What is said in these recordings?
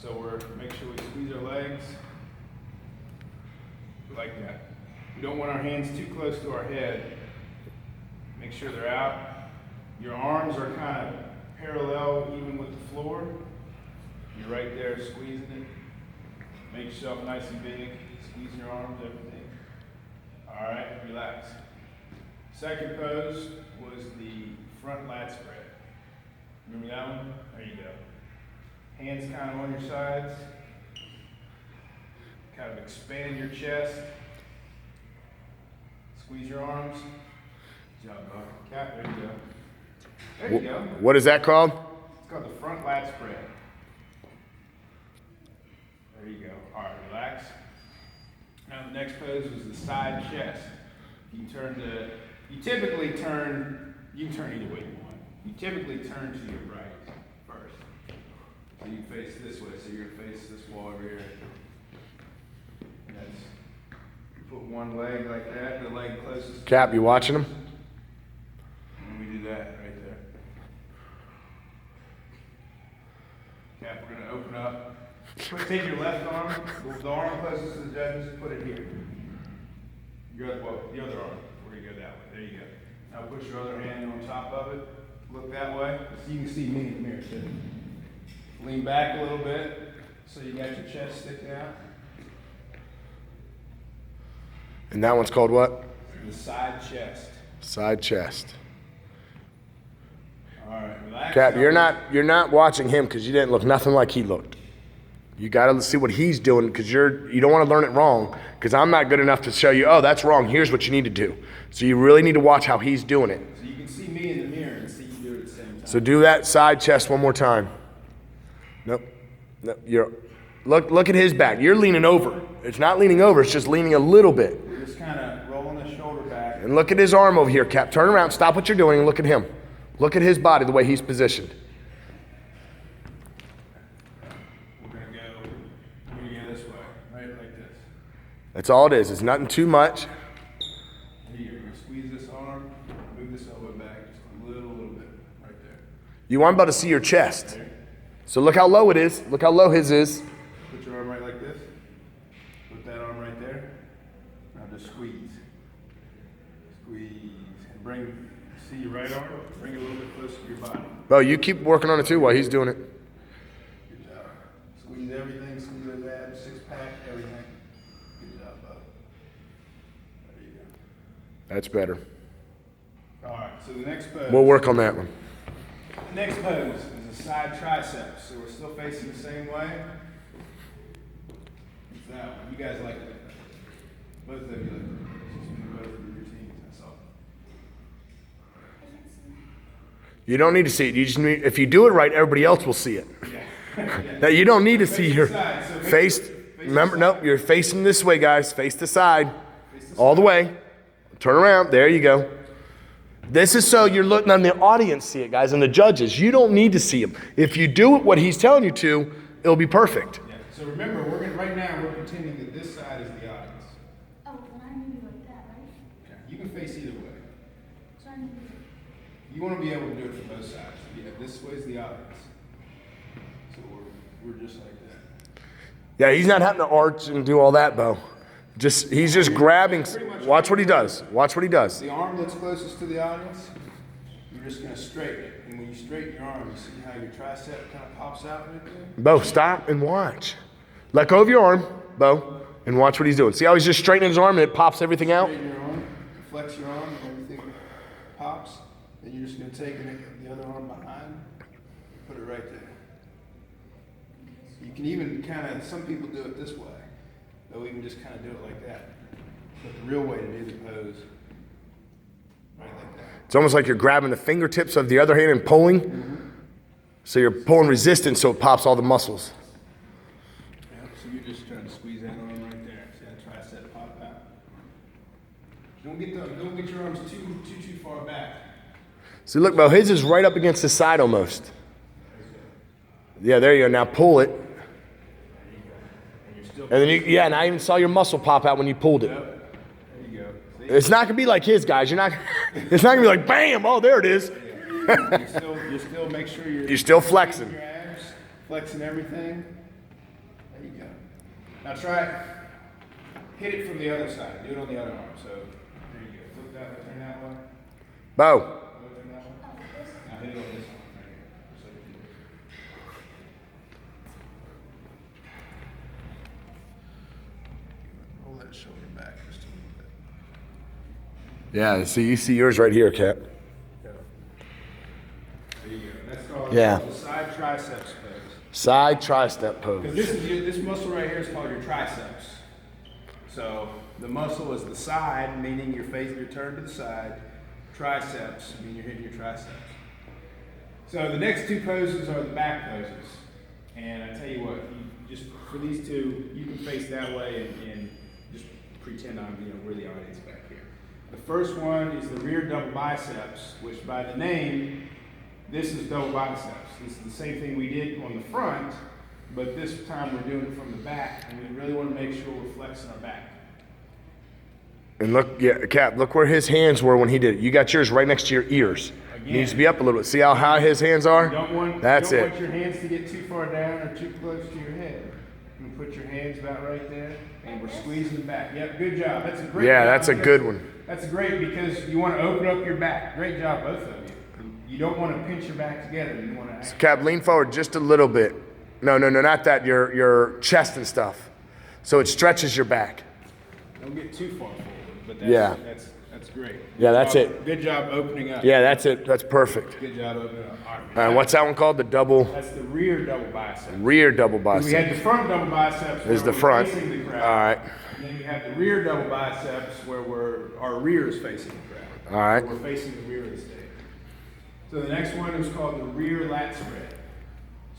So make sure we squeeze our legs like that. We don't want our hands too close to our head. Make sure they're out. Your arms are kind of parallel even with the floor. You're right there squeezing it. Make yourself nice and big. Squeeze your arms, everything. All right, relax. Second pose was the front lat spread. Remember that one? There you go. Hands kind of on your sides. Kind of expand your chest. Squeeze your arms. Good job, bud. Cap, there you go. There you go. What is that called? It's called the front lat spread. There you go. All right, relax. Now the next pose was the side chest. You typically turn, you can turn either way you want. You typically turn to your right first. So you face this way, so you're gonna face this wall over here. You put one leg like that, the leg closest. Cap, you watching him? And we do that right there. Cap, we're gonna open up. Take your left arm, the arm closest to the judges, put it here. The other arm, we're gonna go that way. There you go. Now put your other hand on top of it. Look that way, so you can see me in the mirror too. Lean back a little bit, so you got your chest sticking out. And that one's called what? The side chest. Side chest. All right, relax. Cap, you're not watching him because you didn't look nothing like he looked. You got to see what he's doing because you don't want to learn it wrong because I'm not good enough to show you, oh, that's wrong. Here's what you need to do. So you really need to watch how he's doing it. So you can see me in the mirror and see you do it at the same time. So do that side chest one more time. Nope. Look at his back. You're leaning over. It's not leaning over. It's just leaning a little bit. We're just kind of rolling the shoulder back. And look at his arm over here, Cap. Turn around. Stop what you're doing and look at him. Look at his body, the way he's positioned. We're gonna go this way, right like this. That's all it is. It's nothing too much. Here, you're gonna squeeze this arm, move this elbow back just a little bit, right there. You want about to see your chest. So look how low it is. Look how low his is. Put your arm right like this. Put that arm right there. Now just squeeze. Squeeze. And see your right arm? Bring it a little bit closer to your body. Bo, you keep working on it too while he's doing it. Good job. Squeeze everything, squeeze those abs, six pack, everything. Good job, Bo. There you go. That's better. All right, so the next pose. We'll work on that one. The next pose is a side triceps. So we're still facing the same way. It's that one. You guys like it. Both of you like it. It's just both of your routines, that's all. You don't need to see it. You just need, if you do it right, everybody else will see it. Yeah. Now you don't need to see your face. Face Remember, nope, you're facing this way, guys. Face the side. All the way. Turn around. There you go. This is so you're looking on the audience see it, guys, and the judges. You don't need to see him. If you do what he's telling you to, it'll be perfect. Yeah. So remember, right now we're pretending that this side is the audience. Oh, and I need to do like that, right? Okay. You can face either way. So I need to do You want to be able to do it from both sides. Yeah, this way is the audience. So we're just like that. Yeah, he's not having to arch and do all that, Bo. He's just grabbing. Watch what he does. Watch what he does. The arm that's closest to the audience, you're just going to straighten it. And when you straighten your arm, you see how your tricep kind of pops out right there? Bo, stop and watch. Let go of your arm, Bo, and watch what he's doing. See how he's just straightening his arm and it pops everything out? Straighten your arm, flex your arm, and everything pops. Then you're just going to take the other arm behind, put it right there. You can even some people do it this way. They'll even just kind of do it like that. But the real way to do the pose, right like that. It's almost like you're grabbing the fingertips of the other hand and pulling. Mm-hmm. So you're pulling resistance so it pops all the muscles. Yeah, so you're just trying to squeeze that arm right there. See that tricep pop out. Don't get your arms too far back. See, look, Bo, his is right up against the side almost. Yeah, there you go. Now pull it. And then and I even saw your muscle pop out when you pulled it. There you go. See? It's not gonna be like his, guys. It's not gonna be like bam. Oh, there it is. You still make sure you're still flexing. Your abs, flexing everything. There you go. Now try, hit it from the other side. Do it on the other arm. So there you go. Flip that way, turn that way. Bo. Turn that way. Now hit it on this one. Right here. So you do it. Roll that shoulder back just a little bit. Yeah, see, you see yours right here, Cap. There you go. That's called the side triceps pose. Side tricep Because pose. this muscle right here is called your triceps. So the muscle is the side, meaning your face, you're turned to the side. Triceps, meaning you're hitting your triceps. So the next two poses are the back poses. And I tell you what, you just for these two, you can face that way and just pretend we're the audience back here. The first one is the rear double biceps, which by the name, this is double biceps. This is the same thing we did on the front, but this time we're doing it from the back, and we really want to make sure we're flexing our back. And look, yeah, Cap, look where his hands were when he did it. You got yours right next to your ears. Again, Needs to be up a little bit. See how high his hands are? You don't want your hands to get too far down or too close to your head. You put your hands about right there, and we're squeezing back. Yep, good job. That's a great job. Yeah, that's a good one. That's great because you want to open up your back. Great job, both of you. You don't want to pinch your back together. You want to Cap, lean forward just a little bit. No, not that. Your chest and stuff. So it stretches your back. don't get too far forward. But that's great. Yeah, that's it. Good job opening up. Yeah, that's it. That's perfect. Good job opening up. All right. What's that one called? The double. That's the rear double bicep. Rear double We bicep. had the front double biceps. Is where the we're front. facing the crowd. All right. And then we have the rear double biceps where our rear is facing the crowd. All right. We're facing the rear of the stage. So the next one is called the rear lat spread.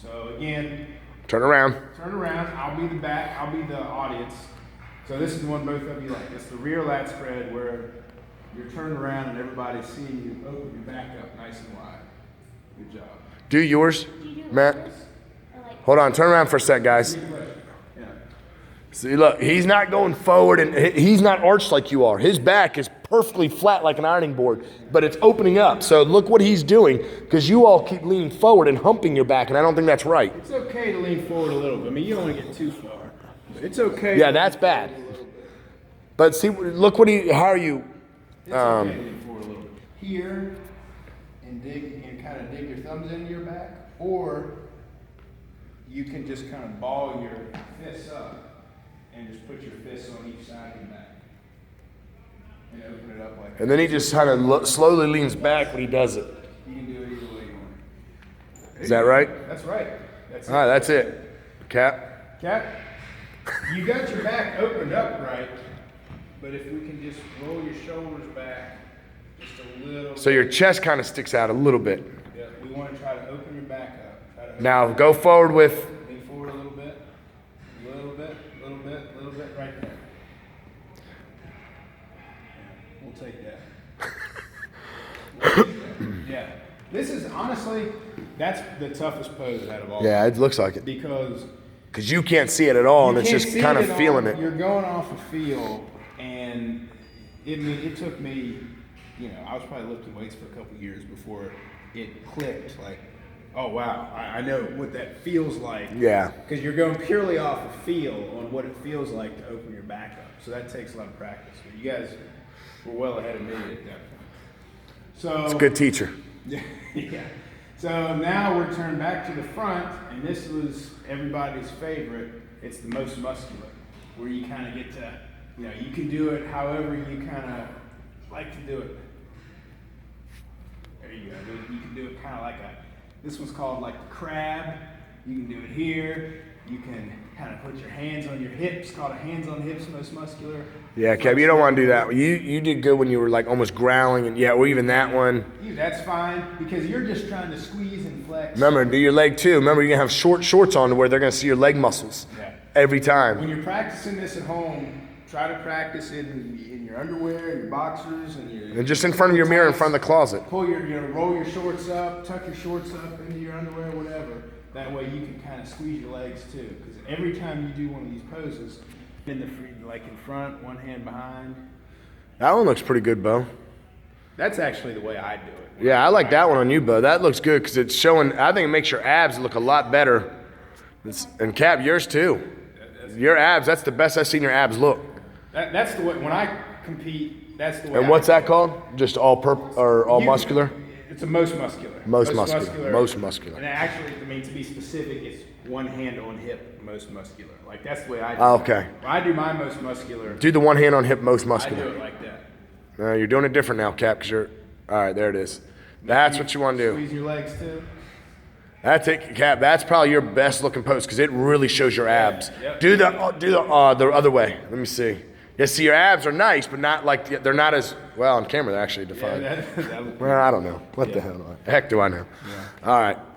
So again, Turn around. turn around. I'll be the back. I'll be the audience. So this is the one both of you like. It's the rear lat spread where you're turned around and everybody's seeing you open your back up nice and wide. Good job. Do yours, Do you do it Matt. like this? Or like, Hold on. Turn around for a sec, guys. Yeah. See, look, he's not going forward and he's not arched like you are. His back is perfectly flat like an ironing board, but it's opening up. So look what he's doing because you all keep leaning forward and humping your back, and I don't think that's right. It's okay to lean forward a little bit. I mean, you don't want to get too far. But it's okay. Yeah, that's bad. But see, look how are you? It's okay to lean forward a little bit. Here, and kind of dig your thumbs into your back, or you can just kind of ball your fists up and just put your fists on each side of your back. And open it up like that. And then he just kind of slowly leans back when he does it. You can do it either way you want. Is that right? That's right. That's All right, that's it. Cap. Cap, you got your back opened up right, but if we can just roll your shoulders back just a little. So your chest kind of sticks out a little bit. Yeah, we want to try to open your back up. Try to open Now go forward with. lean forward a little bit, right there. Yeah, we'll take that. Yeah, this is honestly, that's the toughest pose out of all. Yeah, it looks like it. Because Because you can't see it at all, and you it's can't just see kind of at all. feeling it. You're going off a feel, and it took me, I was probably lifting weights for a couple years before it clicked. Like, oh wow, I know what that feels like. Yeah. Because you're going purely off a feel on what it feels like to open your back up. So that takes a lot of practice. But you guys were well ahead of me at that point. So It's a good teacher. yeah. So now we're turned back to the front, and this was everybody's favorite. It's the most muscular, where you kind of get to, you can do it however you kind of like to do it. There you go. You can do it kind of like this one's called like the crab. You can do it here. You can kind of put your hands on your hips, called a hands on hips, most muscular. Yeah, Kev, you don't want to do that. You did good when you were like almost growling, and or even that one. That's fine, because you're just trying to squeeze and flex. Remember, do your leg too. Remember, you're going to have short shorts on to where they're going to see your leg muscles every time. When you're practicing this at home, try to practice in your underwear, your boxers, and just in front of your mirror, in front of the closet. Pull roll your shorts up, tuck your shorts up into your underwear, whatever. That way you can kind of squeeze your legs too. Because every time you do one of these poses, like in front, one hand behind. That one looks pretty good, Bo. That's actually the way I do it. Yeah, I like that one on you, Bo. That looks good because it's showing. I think it makes your abs look a lot better. And Cap, yours too. Your abs, that's the best I've seen your abs look. That's the way, when I compete, that's the way. And what's that called? Just all or all muscular? It's a most muscular. Most muscular. Most muscular. And actually, I mean, to be specific, it's one hand on hip, most muscular. Like, that's the way I do Oh, it. okay. When I do my most muscular, Do the one hand on hip, most I muscular. do it like that. No, you're doing it different now, Cap, because you're, all right, there it is. That's what you want to do. Squeeze your legs too. That's it, Cap. That's probably your best looking pose because it really shows your abs. Yep. Do the other way. Let me see. Yeah, see, your abs are nice, but not like they're not as well on camera. They're actually defined. Yeah, that Well, I don't know. What the hell? The heck do I know? All right.